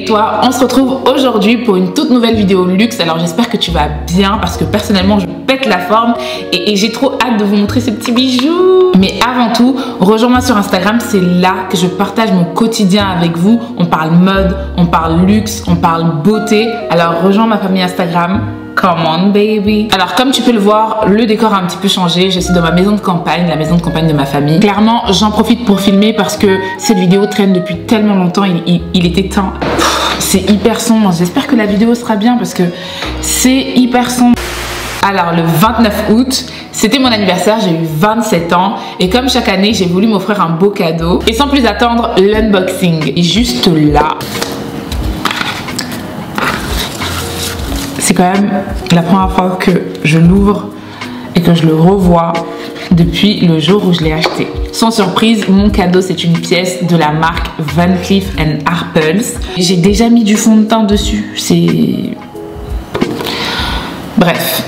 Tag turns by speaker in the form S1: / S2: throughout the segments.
S1: toi, on se retrouve aujourd'hui pour une toute nouvelle vidéo luxe. Alors j'espère que tu vas bien parce que personnellement je pète la forme et j'ai trop hâte de vous montrer ces petits bijoux. Mais avant tout, rejoins-moi sur Instagram, c'est là que je partage mon quotidien avec vous. On parle mode, on parle luxe, on parle beauté. Alors rejoins ma famille Instagram. Come on baby. Alors comme tu peux le voir, le décor a un petit peu changé. Je suis dans ma maison de campagne, la maison de campagne de ma famille. Clairement, j'en profite pour filmer parce que cette vidéo traîne depuis tellement longtemps. Il était temps. C'est hyper sombre. J'espère que la vidéo sera bien parce que c'est hyper sombre. Alors le 29 août, c'était mon anniversaire, j'ai eu 27 ans et comme chaque année, j'ai voulu m'offrir un beau cadeau. Et sans plus attendre, l'unboxing est juste là. C'est quand même la première fois que je l'ouvre et que je le revois depuis le jour où je l'ai acheté. Sans surprise, mon cadeau c'est une pièce de la marque Van Cleef & Arpels. J'ai déjà mis du fond de teint dessus, c'est... Bref,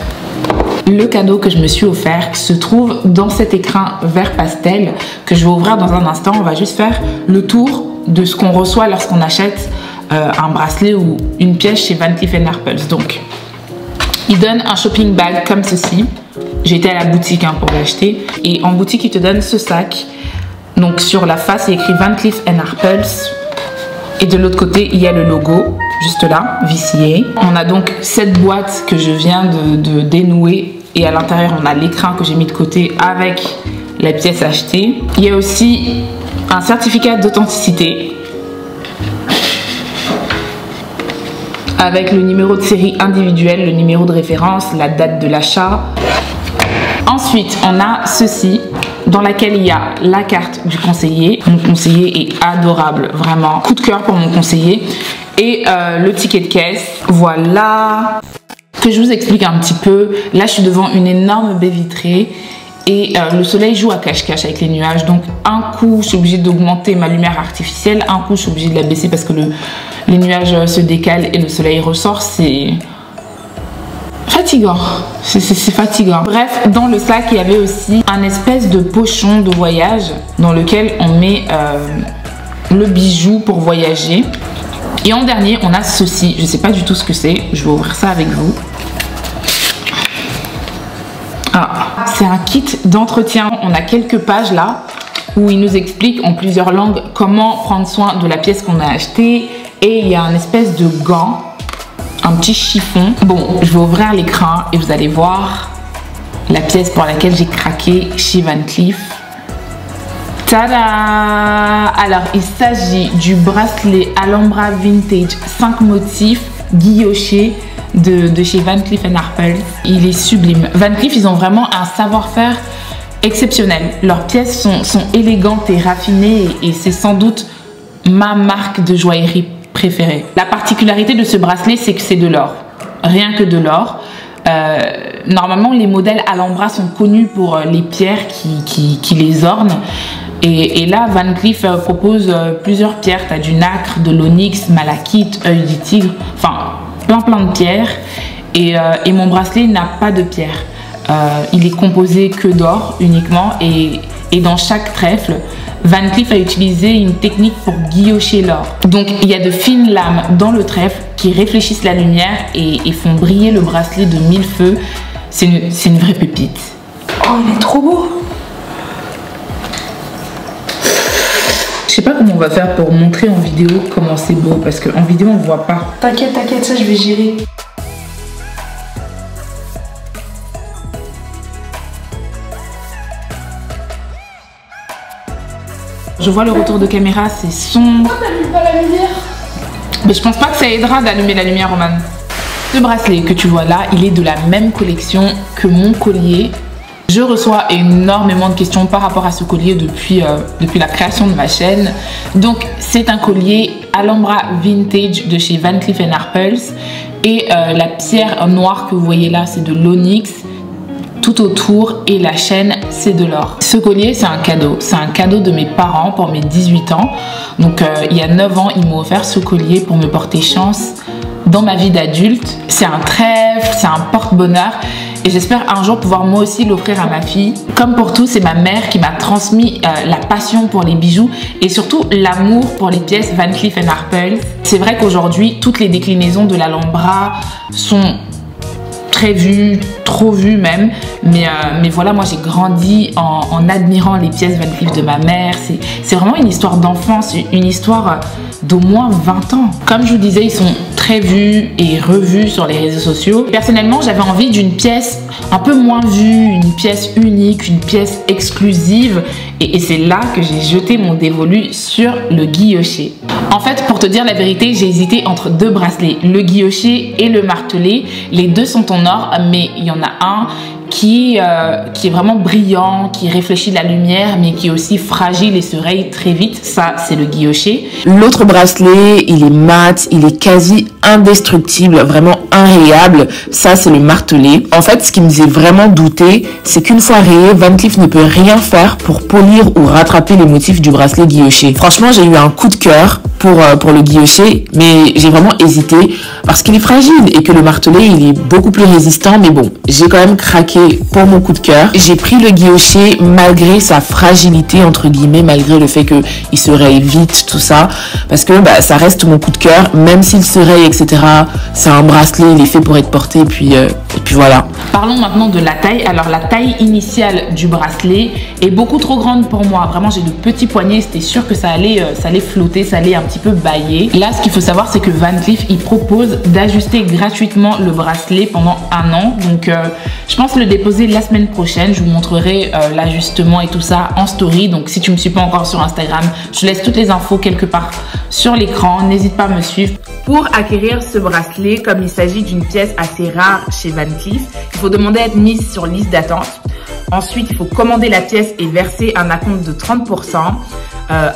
S1: le cadeau que je me suis offert se trouve dans cet écrin vert pastel que je vais ouvrir dans un instant. On va juste faire le tour de ce qu'on reçoit lorsqu'on achète un bracelet ou une pièce chez Van Cleef & Arpels. Donc, ils donnent un shopping bag comme ceci. J'étais à la boutique pour l'acheter. Et en boutique, ils te donnent ce sac. Donc, sur la face, il y a écrit Van Cleef & Arpels. Et de l'autre côté, il y a le logo, juste là, vissillé. On a donc cette boîte que je viens de dénouer. Et à l'intérieur, on a l'écrin que j'ai mis de côté avec la pièce achetée. Il y a aussi un certificat d'authenticité avec le numéro de série individuel, le numéro de référence, la date de l'achat. Ensuite, on a ceci, dans laquelle il y a la carte du conseiller. Mon conseiller est adorable, vraiment. Coup de cœur pour mon conseiller. Et le ticket de caisse, voilà. Que je vous explique un petit peu. Là, je suis devant une énorme baie vitrée. Et le soleil joue à cache-cache avec les nuages. Donc, un coup, je suis obligée d'augmenter ma lumière artificielle. Un coup, je suis obligée de la baisser parce que les nuages se décalent et le soleil ressort. C'est fatigant. C'est fatigant. Bref, dans le sac, il y avait aussi un espèce de pochon de voyage dans lequel on met le bijou pour voyager. Et en dernier, on a ceci. Je ne sais pas du tout ce que c'est. Je vais ouvrir ça avec vous. C'est un kit d'entretien. On a quelques pages là où il nous explique en plusieurs langues comment prendre soin de la pièce qu'on a achetée. Et il y a un espèce de gant, un petit chiffon. Bon, je vais ouvrir l'écran et vous allez voir la pièce pour laquelle j'ai craqué chez Van Cleef. Tada! Alors, il s'agit du bracelet Alhambra Vintage 5 motifs guillochés de chez Van Cleef & Arpels. Il est sublime. Van Cleef, ils ont vraiment un savoir-faire exceptionnel. Leurs pièces sont élégantes et raffinées et c'est sans doute ma marque de joaillerie préférée. La particularité de ce bracelet, c'est que c'est de l'or. Rien que de l'or. Normalement, les modèles Alhambra sont connus pour les pierres qui les ornent. Et là, Van Cleef propose plusieurs pierres. Tu as du nacre, de l'onyx, malachite, œil du tigre. Enfin, plein de pierres. Et mon bracelet n'a pas de pierre. Il est composé que d'or uniquement. Et dans chaque trèfle, Van Cleef a utilisé une technique pour guillocher l'or. Donc, il y a de fines lames dans le trèfle qui réfléchissent la lumière et font briller le bracelet de mille feux. C'est une vraie pépite. Oh, il est trop beau! Je sais pas comment on va faire pour montrer en vidéo comment c'est beau parce qu'en vidéo on voit pas. T'inquiète, ça je vais gérer. Je vois le retour de caméra, c'est sombre. Pourquoi t'allumes pas la lumière? Mais je pense pas que ça aidera d'allumer la lumière, Roman. Ce bracelet que tu vois là, il est de la même collection que mon collier. Je reçois énormément de questions par rapport à ce collier depuis la création de ma chaîne. Donc, c'est un collier Alhambra Vintage de chez Van Cleef & Arpels. Et la pierre noire que vous voyez là, c'est de l'onyx tout autour. Et la chaîne, c'est de l'or. Ce collier, c'est un cadeau. C'est un cadeau de mes parents pour mes 18 ans. Donc, il y a 9 ans, ils m'ont offert ce collier pour me porter chance dans ma vie d'adulte. C'est un trèfle, c'est un porte-bonheur. et j'espère un jour pouvoir moi aussi l'offrir à ma fille. Comme pour tout, c'est ma mère qui m'a transmis la passion pour les bijoux et surtout l'amour pour les pièces Van Cleef & Arpels. C'est vrai qu'aujourd'hui, toutes les déclinaisons de l'Alhambra sont très vues, trop vues même, mais voilà, moi j'ai grandi en admirant les pièces Van Cleef de ma mère. C'est vraiment une histoire d'enfance, une histoire d'au moins 20 ans. Comme je vous disais, ils sont très vus et revus sur les réseaux sociaux. Personnellement, j'avais envie d'une pièce un peu moins vue, une pièce unique, une pièce exclusive, et c'est là que j'ai jeté mon dévolu sur le guilloché. En fait, pour te dire la vérité, j'ai hésité entre deux bracelets, le guilloché et le martelé. Les deux sont en or, mais il y en a un qui est vraiment brillant, qui réfléchit de la lumière, mais qui est aussi fragile et se raye très vite. Ça, c'est le guilloché.
S2: L'autre bracelet, il est mat, il est quasi indestructible, vraiment irrayable. Ça, c'est le martelé. En fait, ce qui me faisait vraiment douter, c'est qu'une fois rayé, Van Cleef ne peut rien faire pour polir ou rattraper les motifs du bracelet guilloché. Franchement, j'ai eu un coup de cœur pour le guilloché, mais j'ai vraiment hésité parce qu'il est fragile et que le martelé, il est beaucoup plus résistant. Mais bon, j'ai quand même craqué pour mon coup de cœur. J'ai pris le guilloché malgré sa fragilité, entre guillemets, malgré le fait qu'il se raye vite, tout ça, parce que ça reste mon coup de cœur, même s'il se raye, etc. C'est un bracelet, il est fait pour être porté, et puis voilà.
S1: Parlons maintenant de la taille. Alors la taille initiale du bracelet est beaucoup trop grande pour moi. Vraiment, j'ai de petits poignets, c'était sûr que ça allait flotter, ça allait un petit peu bailler. Là, ce qu'il faut savoir, c'est que Van Cleef, il propose d'ajuster gratuitement le bracelet pendant 1 an. Donc, je pense le déposer la semaine prochaine. Je vous montrerai l'ajustement et tout ça en story. Donc, si tu ne me suis pas encore sur Instagram, je laisse toutes les infos quelque part sur l'écran. N'hésite pas à me suivre. Pour acquérir ce bracelet, comme il s'agit d'une pièce assez rare chez Van Cleef, il faut demander à être mise sur liste d'attente. Ensuite, il faut commander la pièce et verser un acompte de 30%.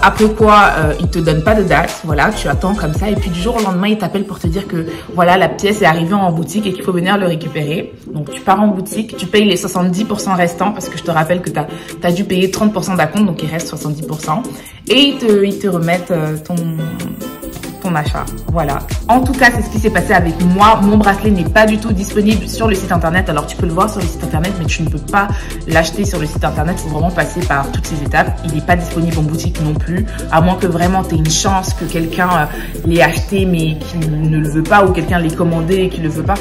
S1: Après quoi, il te donne pas de date, voilà, tu attends comme ça et puis du jour au lendemain, il t'appelle pour te dire que voilà, la pièce est arrivée en boutique et qu'il faut venir le récupérer. Donc tu pars en boutique, tu payes les 70% restants parce que je te rappelle que tu as dû payer 30% d'acompte, donc il reste 70%. Et ils te remettent ton achat. Voilà. En tout cas, c'est ce qui s'est passé avec moi. Mon bracelet n'est pas du tout disponible sur le site internet. Alors, tu peux le voir sur le site internet, mais tu ne peux pas l'acheter sur le site internet. Il faut vraiment passer par toutes ces étapes. Il n'est pas disponible en boutique non plus. À moins que vraiment tu aies une chance que quelqu'un l'ait acheté, mais qu'il ne le veut pas, ou quelqu'un l'ait commandé et qu'il ne le veut pas.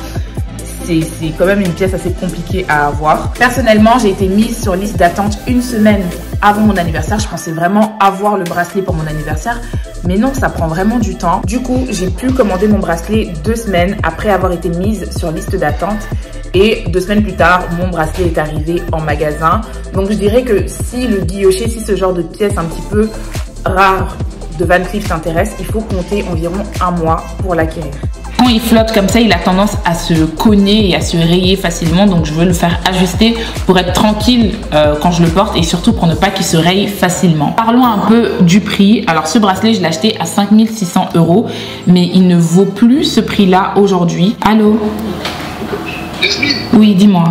S1: C'est quand même une pièce assez compliquée à avoir. Personnellement, j'ai été mise sur liste d'attente 1 semaine avant mon anniversaire. Je pensais vraiment avoir le bracelet pour mon anniversaire. Mais non, ça prend vraiment du temps. Du coup, j'ai pu commander mon bracelet 2 semaines après avoir été mise sur liste d'attente. Et 2 semaines plus tard, mon bracelet est arrivé en magasin. Donc, je dirais que si le guilloché, si ce genre de pièce un petit peu rare de Van Cleef t'intéresse, il faut compter environ 1 mois pour l'acquérir. Quand il flotte comme ça, il a tendance à se cogner et à se rayer facilement. Donc, je veux le faire ajuster pour être tranquille quand je le porte et surtout pour ne pas qu'il se raye facilement. Parlons un peu du prix. Alors, ce bracelet, je l'ai acheté à 5 600 €, mais il ne vaut plus ce prix-là aujourd'hui. Allô? Oui, dis-moi.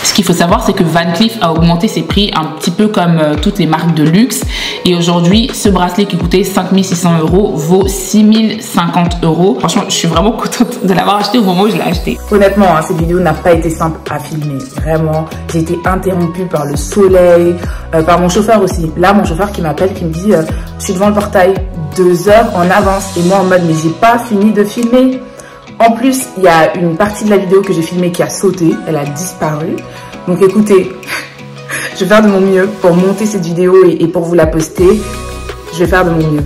S1: Ce qu'il faut savoir, c'est que Van Cleef a augmenté ses prix un petit peu comme toutes les marques de luxe. Et aujourd'hui, ce bracelet qui coûtait 5 600 € vaut 6 050 €. Franchement, je suis vraiment contente de l'avoir acheté au moment où je l'ai acheté.
S3: Honnêtement, cette vidéo n'a pas été simple à filmer. Vraiment, j'ai été interrompue par le soleil, par mon chauffeur aussi. Là, mon chauffeur qui m'appelle, qui me dit je suis devant le portail 2 heures en avance. Et moi en mode, mais j'ai pas fini de filmer. En plus, il y a une partie de la vidéo que j'ai filmée qui a sauté, elle a disparu. Donc écoutez, je vais faire de mon mieux pour monter cette vidéo et pour vous la poster. Je vais faire de mon mieux.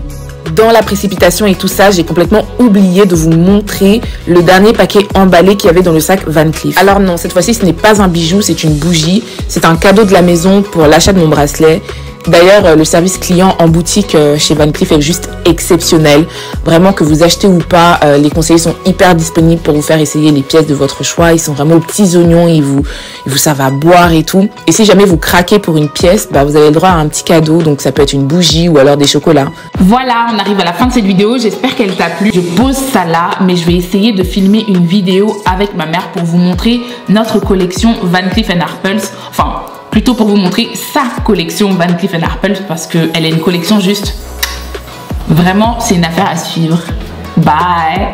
S2: Dans la précipitation et tout ça, j'ai complètement oublié de vous montrer le dernier paquet emballé qu'il y avait dans le sac Van Cleef. Alors non, cette fois-ci, ce n'est pas un bijou, c'est une bougie. C'est un cadeau de la maison pour l'achat de mon bracelet. D'ailleurs, le service client en boutique chez Van Cleef est juste exceptionnel. Vraiment, que vous achetez ou pas, les conseillers sont hyper disponibles pour vous faire essayer les pièces de votre choix. Ils sont vraiment aux petits oignons, ils vous savent à boire et tout. Et si jamais vous craquez pour une pièce, vous avez le droit à un petit cadeau. Donc ça peut être une bougie ou alors des chocolats.
S1: Voilà, on arrive à la fin de cette vidéo. J'espère qu'elle t'a plu. Je pose ça là, mais je vais essayer de filmer une vidéo avec ma mère pour vous montrer notre collection Van Cleef & Arpels. Enfin, plutôt pour vous montrer sa collection Van Cleef & Arpels parce qu'elle est une collection juste... Vraiment, c'est une affaire à suivre. Bye!